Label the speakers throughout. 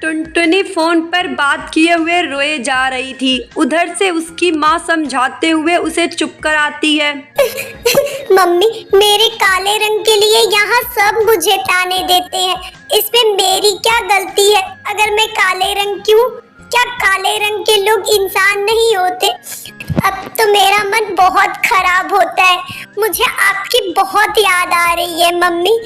Speaker 1: Tuntuni phone पर बात किए हुए रोए जा रही थी। उधर से उसकी माँ समझाते हुए उसे चुप कराती है।
Speaker 2: मम्मी, मेरे काले रंग के लिए यहाँ सब मुझे ताने देते हैं। इसमें मेरी क्या गलती है? अगर मैं काले रंग की हूँ, क्या काले रंग के लोग इंसान नहीं होते? अब तो मेरा मन बहुत खराब होता है। मुझे आपकी बहुत याद आ रही है मम्मी।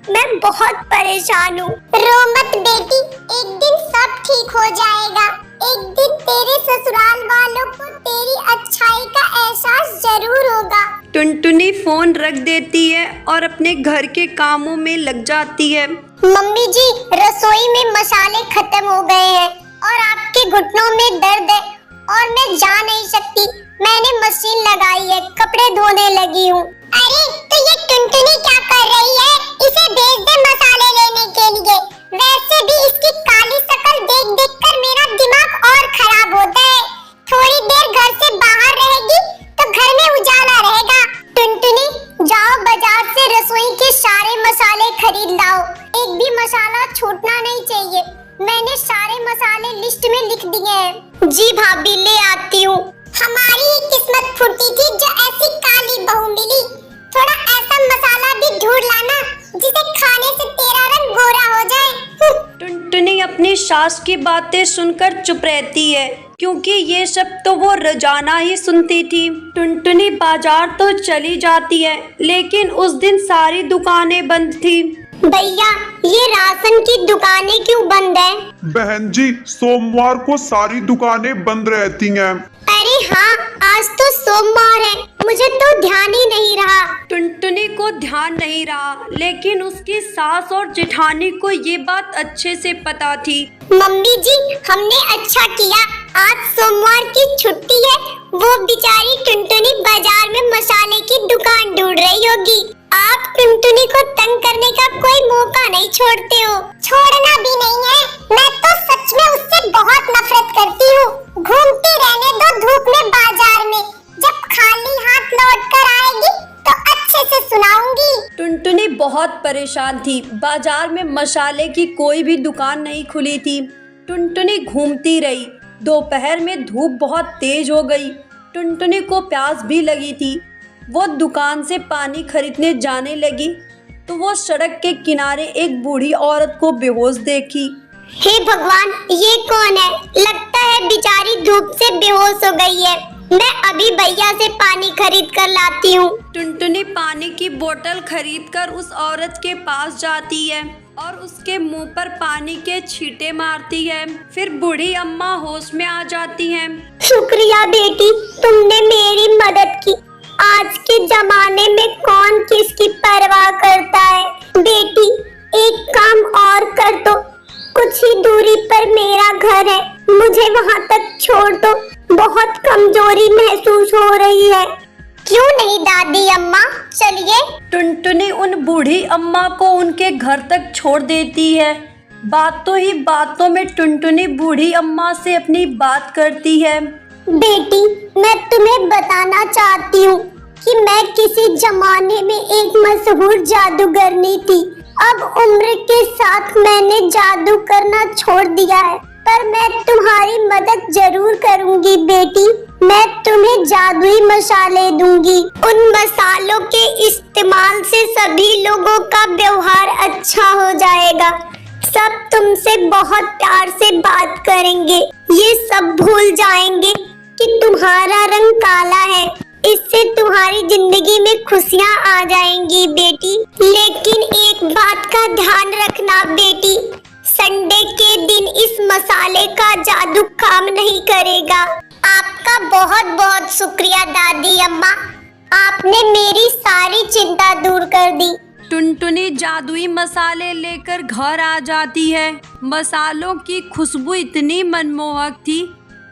Speaker 2: मैं बहुत परेशान हूँ। रो मत बेटी, एक दिन सब ठीक हो जाएगा। एक दिन तेरे ससुराल वालों को तेरी अच्छाई का एहसास जरूर होगा।
Speaker 1: टुनटुनी फोन रख देती है और अपने घर के कामों में लग जाती है।
Speaker 2: मम्मी जी, रसोई में मसाले खत्म हो गए हैं और आपके घुटनों में दर्द है और मैं जा नहीं सकती। मैंने मशीन लगाई है, कपड़े धोने लगी हूँ। अरे तो ये टुनटुनी क्या कर रही है? इसे भेज दे मसाले लेने के लिए। वैसे भी इसकी काली शक्ल देख देख कर मेरा दिमाग और खराब होता है। थोड़ी देर घर से बाहर रहेगी तो घर में उजाला रहेगा। टुनटुनी, जाओ बाजार से रसोई के सारे मसाले खरीद लाओ। एक भी मसाला छूटना नहीं चाहिए। मैंने सारे मसाले लिस्ट में लिख दिए हैं। जी भाभी, ले आती हूँ। हमारी किस्मत फूटी थी जो ऐसी काली बहू मिली। थोड़ा ऐसा मसाला भी ढूंढ लाना जिसे खाने से तेरा रंग गोरा हो जाए।
Speaker 1: टुनटुनी अपनी सास की बातें सुनकर चुप रहती है, क्योंकि ये सब तो वो रोजाना ही सुनती थी। टुनटुनी बाजार तो चली जाती है, लेकिन उस दिन सारी दुकानें बंद थी।
Speaker 2: भैया, ये राशन की दुकानें क्यों बंद है?
Speaker 3: बहन जी, सोमवार को सारी दुकानें बंद रहती हैं।
Speaker 2: अरे हाँ, आज तो सोमवार है, मुझे तो ध्यान ही नहीं रहा।
Speaker 1: टुनटुनी को ध्यान नहीं रहा, लेकिन उसकी सास और जेठानी को ये बात अच्छे से पता थी।
Speaker 2: मम्मी जी, हमने अच्छा किया, आज सोमवार की छुट्टी है। वो बेचारी टुनटुनी बाजार में मसाले की दुकान ढूंढ रही होगी। आप टुनटुनी को तंग करने का कोई मौका नहीं छोड़ते हो। छोड़ना भी नहीं है, मैं तो सच में उससे बहुत नफरत करती हूँ। घूमती रहने दो धूप में बाजार में। जब खाली हाथ लौट कर आएगी तो अच्छे से सुनाऊंगी।
Speaker 1: टुनटुनी बहुत परेशान थी। बाजार में मसाले की कोई भी दुकान नहीं खुली थी। टुनटुनी घूमती रही। दोपहर में धूप बहुत तेज हो गई। टुनटुनी को प्यास भी लगी थी। वो दुकान से पानी खरीदने जाने लगी तो वो सड़क के किनारे एक बूढ़ी औरत को बेहोश देखी।
Speaker 2: हे भगवान, ये कौन है? लगता है बेचारी धूप से बेहोश हो गई है। मैं अभी भैया से पानी खरीद कर लाती हूँ।
Speaker 1: टुनटुनी पानी की बोतल खरीदकर उस औरत के पास जाती है और उसके मुंह पर पानी के छींटे मारती है। फिर बूढ़ी अम्मा होश में आ जाती हैं।
Speaker 2: शुक्रिया बेटी, तुमने मेरी मदद की। आज के जमाने में कौन किसकी परवाह करता है? बेटी, एक काम और कर दो। कुछ ही दूरी पर मेरा घर है, मुझे वहाँ तक छोड़ दो। बहुत कमजोरी महसूस हो रही है। क्यों नहीं दादी अम्मा, चलिए।
Speaker 1: टुनटुनी उन बूढ़ी अम्मा को उनके घर तक छोड़ देती है। बातों ही बातों में टुनटुनी बूढ़ी अम्मा से अपनी बात करती है।
Speaker 2: बेटी, मैं तुम्हें बताना चाहती हूँ कि मैं किसी जमाने में एक मशहूर जादूगरनी थी। अब उम्र के साथ मैंने जादू करना छोड़ दिया है, पर मैं तुम्हारी मदद जरूर करूँगी बेटी। मैं तुम्हें जादुई मसाले दूंगी। उन मसालों के इस्तेमाल से सभी लोगों का व्यवहार अच्छा हो जाएगा। सब तुमसे बहुत प्यार से बात करेंगे। ये सब भूल जाएंगे कि तुम्हारा रंग काला है। इससे तुम्हारी जिंदगी में खुशियाँ आ जाएंगी बेटी। लेकिन एक बात का ध्यान रखना बेटी, संडे के दिन इस मसाले का जादू काम नहीं करेगा। आपका बहुत बहुत शुक्रिया दादी अम्मा, आपने मेरी सारी चिंता दूर कर दी।
Speaker 1: टुनटुनी जादुई मसाले लेकर घर आ जाती है। मसालों की खुशबू इतनी मनमोहक थी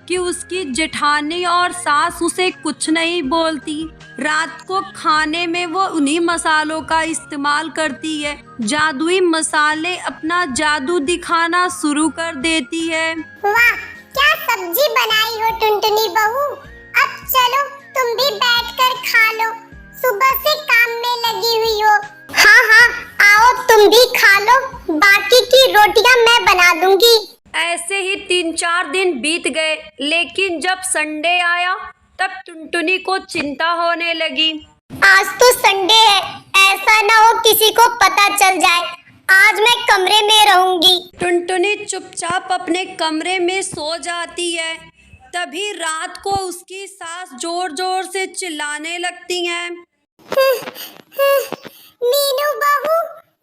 Speaker 1: कि उसकी जेठानी और सास उसे कुछ नहीं बोलती। रात को खाने में वो उन्हीं मसालों का इस्तेमाल करती है। जादुई मसाले अपना जादू दिखाना शुरू कर देती है।
Speaker 2: वाह, क्या सब्जी बनाई हो टुनटुनी बहू। अब चलो तुम भी बैठकर खा लो। सुबह से काम में लगी हुई हो, हाँ हाँ, आओ तुम भी खा लो, बाकी की रोटियां मैं बना दूंगी।
Speaker 1: ऐसे ही 3-4 दिन बीत गए, लेकिन जब संडे आया तब टुनटुनी को चिंता होने लगी।
Speaker 2: आज तो संडे है, ऐसा ना हो किसी को पता चल जाए। आज मैं कमरे में रहूंगी।
Speaker 1: टुनटुनी चुपचाप अपने कमरे में सो जाती है। तभी रात को उसकी सास जोर जोर से चिल्लाने लगती हैं।
Speaker 2: मीनू बहू,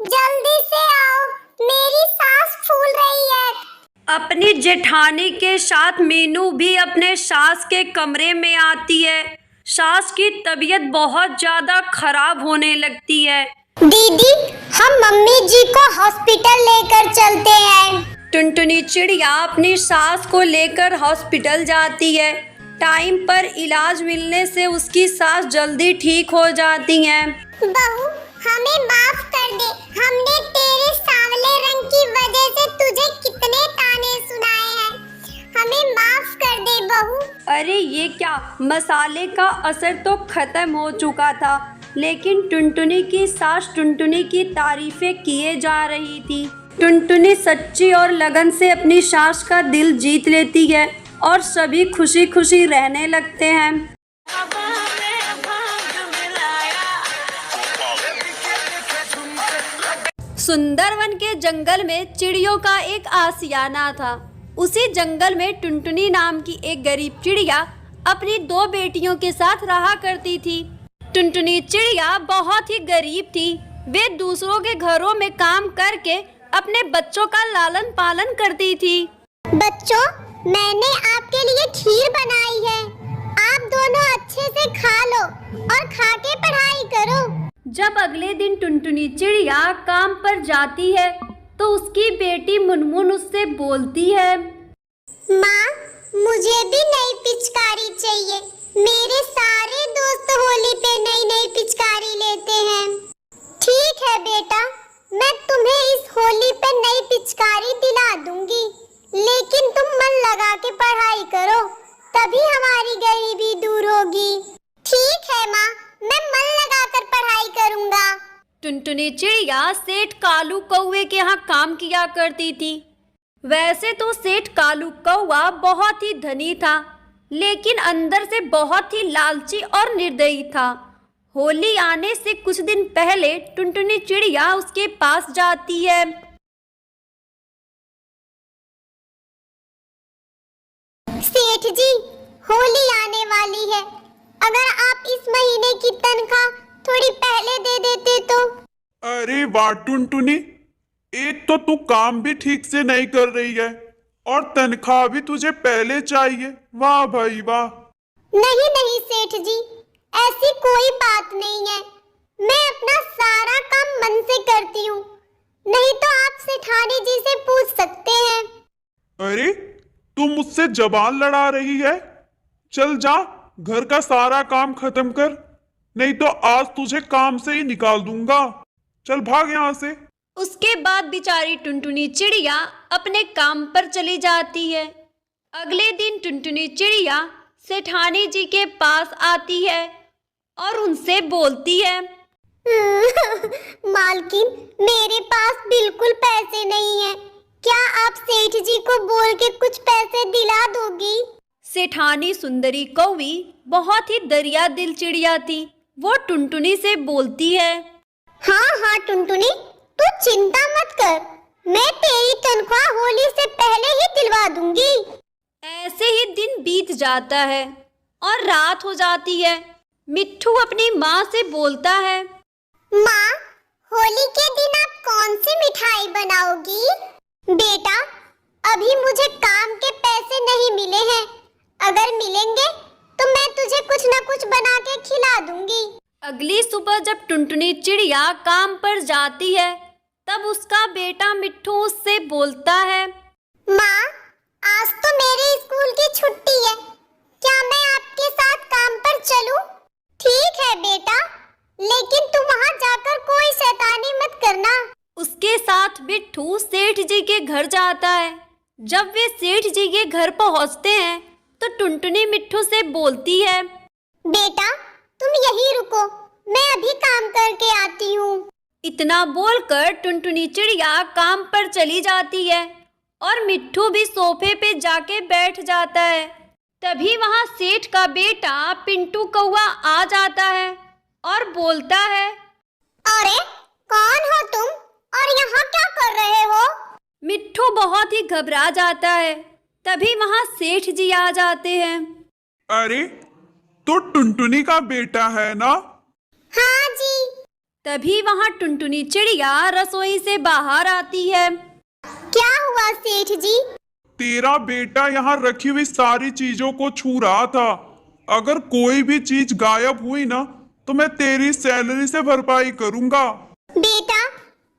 Speaker 2: जल्दी से आओ, मेरी सांस फूल रही है।
Speaker 1: अपनी जेठानी के साथ मीनू भी अपने सास के कमरे में आती है। सास की तबीयत बहुत ज्यादा खराब होने लगती है।
Speaker 2: दीदी, हम मम्मी जी को हॉस्पिटल लेकर चलते हैं।
Speaker 1: टुनटुनी चिड़िया अपनी सास को लेकर हॉस्पिटल जाती है। टाइम पर इलाज मिलने से उसकी सास जल्दी ठीक हो जाती हैं।
Speaker 2: बहू, हमें माफ कर दे, हमने तेरे सांवले रंग की वजह से तुझे कितने ताने सुनाए हैं। हमें माफ कर दे बहू।
Speaker 1: अरे ये क्या, मसाले का असर तो खत्म हो चुका था, लेकिन टुनटुनी की सास टुनटुनी की तारीफें किए जा रही थी। टुनटुनी सच्ची और लगन से अपनी सास का दिल जीत लेती है और सभी खुशी खुशी रहने लगते हैं। सुंदरवन के जंगल में चिड़ियों का एक आशियाना था। उसी जंगल में टुनटुनी नाम की एक गरीब चिड़िया अपनी 2 बेटियों के साथ रहा करती थी। टुनटुनी चिड़िया बहुत ही गरीब थी। वे दूसरों के घरों में काम करके अपने बच्चों का लालन पालन करती थी।
Speaker 2: बच्चों, मैंने आपके लिए खीर बनाई है, आप दोनों अच्छे से खा लो और खा के पढ़ाई करो।
Speaker 1: जब अगले दिन टुनटुनी चिड़िया काम पर जाती है तो उसकी बेटी मुनमुन उससे बोलती है।
Speaker 2: माँ, मुझे भी नई पिचकारी चाहिए। मेरे सारे दोस्त होली पे नई नई पिचकारी लेते हैं। ठीक है बेटा, मैं तुम्हें इस होली पे नई पिचकारी दिला दूंगी, लेकिन तुम मन लगा के पढ़ाई करो, तभी हमारी गरीबी दूर होगी। ठीक है माँ, मैं मन लगा कर पढ़ाई करूँगा।
Speaker 1: टुनटुनी चिड़िया सेठ कालू कौवे के यहाँ काम किया करती थी। वैसे तो सेठ कालू कौवा बहुत ही धनी था, लेकिन अंदर से बहुत ही लालची और निर्दयी था। होली आने से कुछ दिन पहले टुनटुनी चिड़िया उसके पास जाती है।
Speaker 2: सेठ जी, होली आने वाली है, अगर आप इस महीने की तनख्वाह थोड़ी पहले दे देते तो।
Speaker 3: अरे वाह टुनटुनी, एक तो तू काम भी ठीक से नहीं कर रही है और तनख्वाह भी तुझे पहले चाहिए। वाह भाई वाह।
Speaker 2: नहीं नहीं सेठ जी, ऐसी कोई बात नहीं है। मैं अपना सारा काम मन से करती हूँ, नहीं तो आप सेठानी जी से पूछ सकते हैं।
Speaker 3: अरे, तू मुझसे जबान लड़ा रही है? चल जा, घर का सारा काम खत्म कर, नहीं तो आज तुझे काम से ही निकाल दूंगा। चल भाग यहाँ से।
Speaker 1: उसके बाद बेचारी टुनटुनी चिड़िया अपने काम पर चली जाती है। अगले दिन टुनटुनी चिड़िया सेठानी जी के पास आती है और उनसे बोलती है।
Speaker 2: मालकिन, मेरे पास बिल्कुल पैसे नहीं है, क्या आप सेठ जी को बोल के कुछ पैसे दिला दोगी?
Speaker 1: सेठानी सुंदरी कौवी बहुत ही दरिया दिल चिड़िया थी। वो टुनटुनी से बोलती है।
Speaker 2: हाँ हाँ टुनटुनी, तू चिंता मत कर, मैं तेरी तनख्वाह होली से पहले ही दिलवा दूंगी।
Speaker 1: ऐसे ही दिन बीत जाता है और रात हो जाती है। मिट्ठू अपनी माँ से बोलता है।
Speaker 2: माँ, होली के दिन आप कौन सी मिठाई बनाओगी? बेटा, अभी मुझे काम के पैसे नहीं मिले हैं, अगर मिलेंगे तो मैं तुझे कुछ न कुछ बना के खिला दूंगी।
Speaker 1: अगली सुबह जब टुनटुनी चिड़िया काम पर जाती है, तब उसका बेटा मिट्ठू उससे बोलता है।
Speaker 2: माँ, आज तो मेरे स्कूल की छुट्टी है, क्या मैं आपके साथ काम पर चलूं? ठीक है बेटा, लेकिन तुम वहाँ जाकर कोई शैतानी मत करना।
Speaker 1: उसके साथ मिट्ठू सेठ जी के घर जाता है। जब वे सेठ जी के घर पहुँचते हैं तो टुनटुनी मिट्ठू से बोलती है।
Speaker 2: बेटा, तुम यहीं रुको, मैं अभी काम करके आती हूँ।
Speaker 1: इतना बोलकर टुनटुनी चिड़िया काम पर चली जाती है और मिट्ठू भी सोफे पे जाके बैठ जाता है। तभी वहाँ सेठ का बेटा पिंटू कौआ आ जाता है और बोलता है,
Speaker 2: अरे कौन हो तुम और यहाँ क्या कर रहे हो?
Speaker 1: मिट्ठू बहुत ही घबरा जाता है। तभी वहाँ सेठ जी आ जाते हैं।
Speaker 3: अरे तो टुनटुनी का बेटा है ना?
Speaker 2: हाँ जी।
Speaker 1: तभी वहाँ टुनटुनी चिड़िया रसोई से बाहर आती है।
Speaker 2: क्या हुआ सेठ जी?
Speaker 3: तेरा बेटा यहाँ रखी हुई सारी चीजों को छू रहा था। अगर कोई भी चीज गायब हुई ना तो मैं तेरी सैलरी से भरपाई करूंगा।
Speaker 2: बेटा,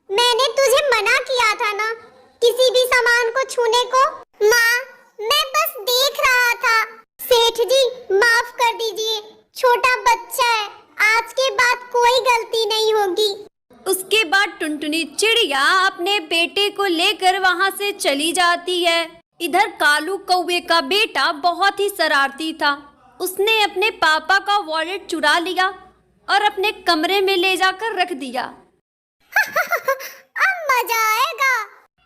Speaker 2: मैंने तुझे मना किया था ना किसी भी सामान को छूने को। माँ, मैं बस देख रहा था। सेठ जी माफ कर दीजिए, छोटा बच्चा है, आज के बाद कोई गलती नहीं होगी।
Speaker 1: उसके बाद टुनटुनी चिड़िया अपने बेटे को लेकर वहाँ से चली जाती है। इधर कालू कौवे का बेटा बहुत ही शरारती था। उसने अपने पापा का वॉलेट चुरा लिया और अपने कमरे में ले जाकर रख दिया।
Speaker 2: अब मजा आएगा।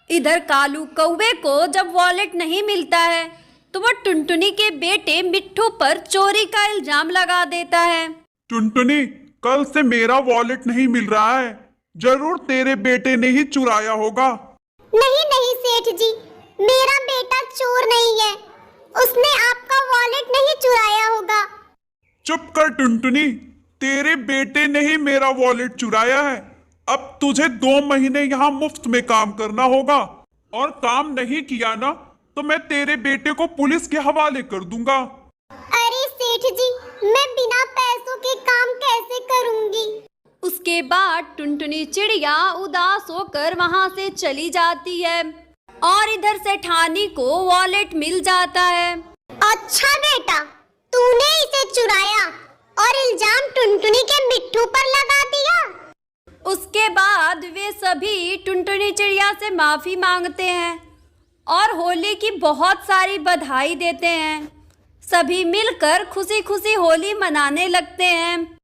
Speaker 1: इधर कालू कौवे को जब वॉलेट नहीं मिलता है तो वो टुनटुनी के बेटे मिट्ठू पर चोरी का इल्जाम लगा देता है।
Speaker 3: टुनटुनी, कल से मेरा वॉलेट नहीं मिल रहा है। जरूर तेरे बेटे ने ही चुराया होगा।
Speaker 2: नहीं नहीं सेठ जी, मेरा बेटा चोर नहीं है। उसने आपका वॉलेट नहीं चुराया होगा।
Speaker 3: चुप कर टुनटुनी, तेरे बेटे ने ही मेरा वॉलेट चुराया है। अब तुझे 2 महीने यहाँ मुफ्त में काम करना होगा और काम नहीं किया ना तो मैं तेरे बेटे को पुलिस के हवाले कर दूंगा।
Speaker 2: अरे सेठ जी, मैं बिना पैसों के काम कैसे करूंगी?
Speaker 1: उसके बाद टुनटुनी चिड़िया उदास होकर वहाँ से चली जाती है और इधर सेठानी को वॉलेट मिल जाता है।
Speaker 2: अच्छा बेटा, तूने इसे चुराया और इल्जाम टुनटुनी के मिट्ठू पर लगा दिया।
Speaker 1: उसके बाद वे सभी टुनटुनी चिड़िया से माफी मांगते हैं और होली की बहुत सारी बधाई देते हैं। सभी मिलकर खुशी खुशी होली मनाने लगते हैं।